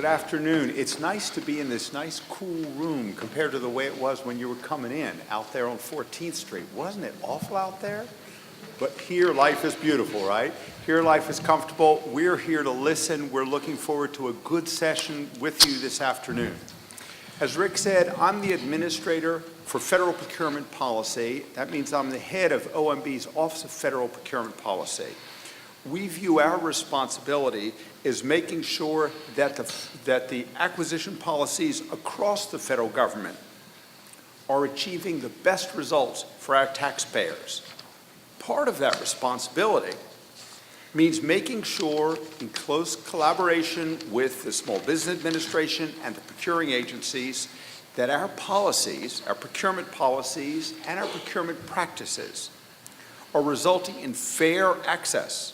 Good afternoon. It's nice to be in this nice, cool room compared to the way it was when you were coming in out there on 14th Street. Wasn't it awful out there? But here, life is beautiful, right? Here, life is comfortable. We're here to listen. We're looking forward to a good session with you this afternoon. As Rick said, I'm the administrator for Federal Procurement Policy. That means I'm the head of OMB's Office of Federal Procurement Policy. We view our responsibility as making sure that the acquisition policies across the federal government are achieving the best results for our taxpayers. Part of that responsibility means making sure, in close collaboration with the Small Business Administration and the procuring agencies, that our policies, our procurement policies, and our procurement practices are resulting in fair access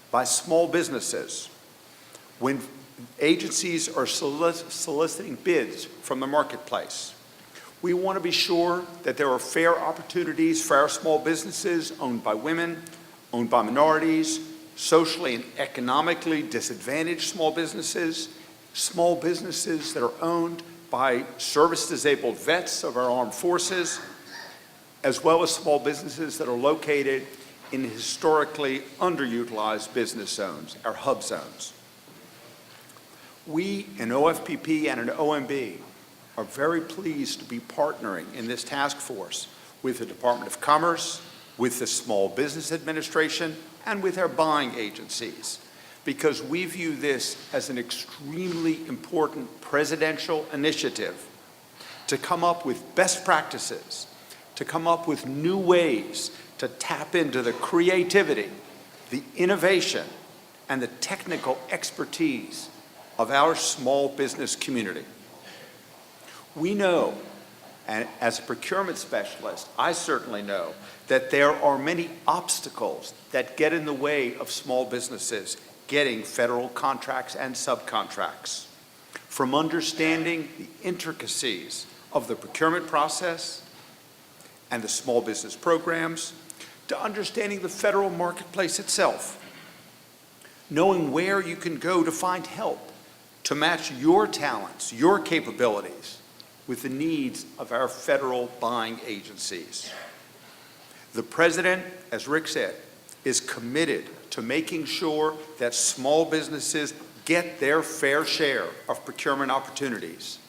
by small businesses when agencies are soliciting bids from the marketplace. We want to be sure that there are fair opportunities for our small businesses owned by women, owned by minorities, socially and economically disadvantaged small businesses that are owned by service-disabled vets of our armed forces, as well as small businesses that are located in historically underutilized business zones, our hub zones. We in OFPP and in OMB are very pleased to be partnering in this task force with the Department of Commerce, with the Small Business Administration, and with our buying agencies, because we view this as an extremely important presidential initiative to come up with best practices, to come up with new ways to tap into the creativity, the innovation, and the technical expertise of our small business community. We know, and as a procurement specialist, I certainly know, that there are many obstacles that get in the way of small businesses getting federal contracts and subcontracts. From understanding the intricacies of the procurement process and the small business programs, to understanding the federal marketplace itself, knowing where you can go to find help to match your talents, your capabilities with the needs of our federal buying agencies. The President, as Rick said, is committed to making sure that small businesses get their fair share of procurement opportunities.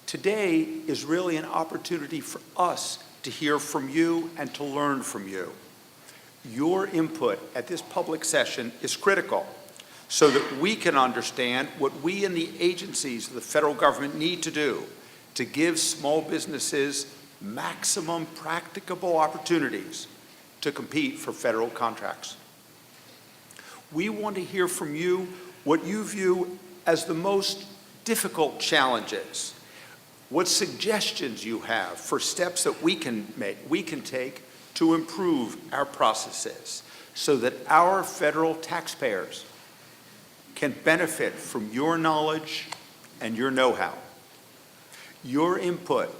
Today is really an opportunity for us to hear from you and to learn from you. Your input at this public session is critical so that we can understand what we and the agencies of the federal government need to do to give small businesses maximum practicable opportunities to compete for federal contracts. We want to hear from you what you view as the most difficult challenges, what suggestions you have for steps that we can take to improve our processes so that our federal taxpayers can benefit from your knowledge and your know-how. Your input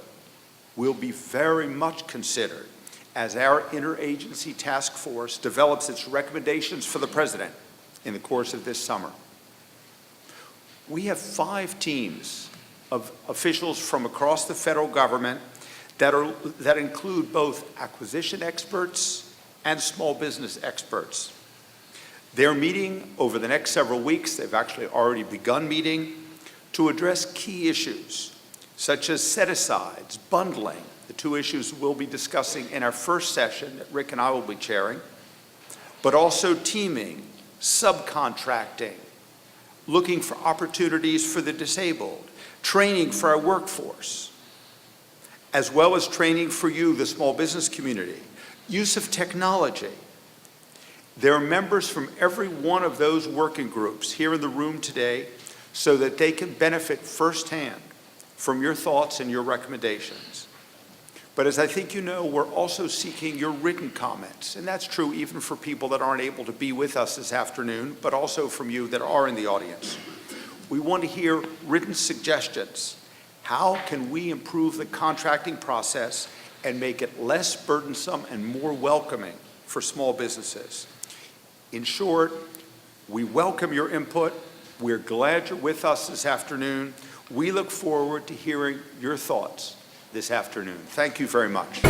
will be very much considered as our interagency task force develops its recommendations for the President in the course of this summer. We have 5 teams of officials from across the federal government that include both acquisition experts and small business experts. They're meeting over the next several weeks. They've actually already begun meeting to address key issues such as set-asides, bundling, the 2 issues we'll be discussing in our first session that Rick and I will be chairing, but also teaming, subcontracting, looking for opportunities for the disabled, training for our workforce, as well as training for you, the small business community, use of technology. There are members from every one of those working groups here in the room today so that they can benefit firsthand from your thoughts and your recommendations. But as I think you know, we're also seeking your written comments, and that's true even for people that aren't able to be with us this afternoon, but also from you that are in the audience. We want to hear written suggestions. How can we improve the contracting process and make it less burdensome and more welcoming for small businesses? In short, we welcome your input. We're glad you're with us this afternoon. We look forward to hearing your thoughts this afternoon. Thank you very much.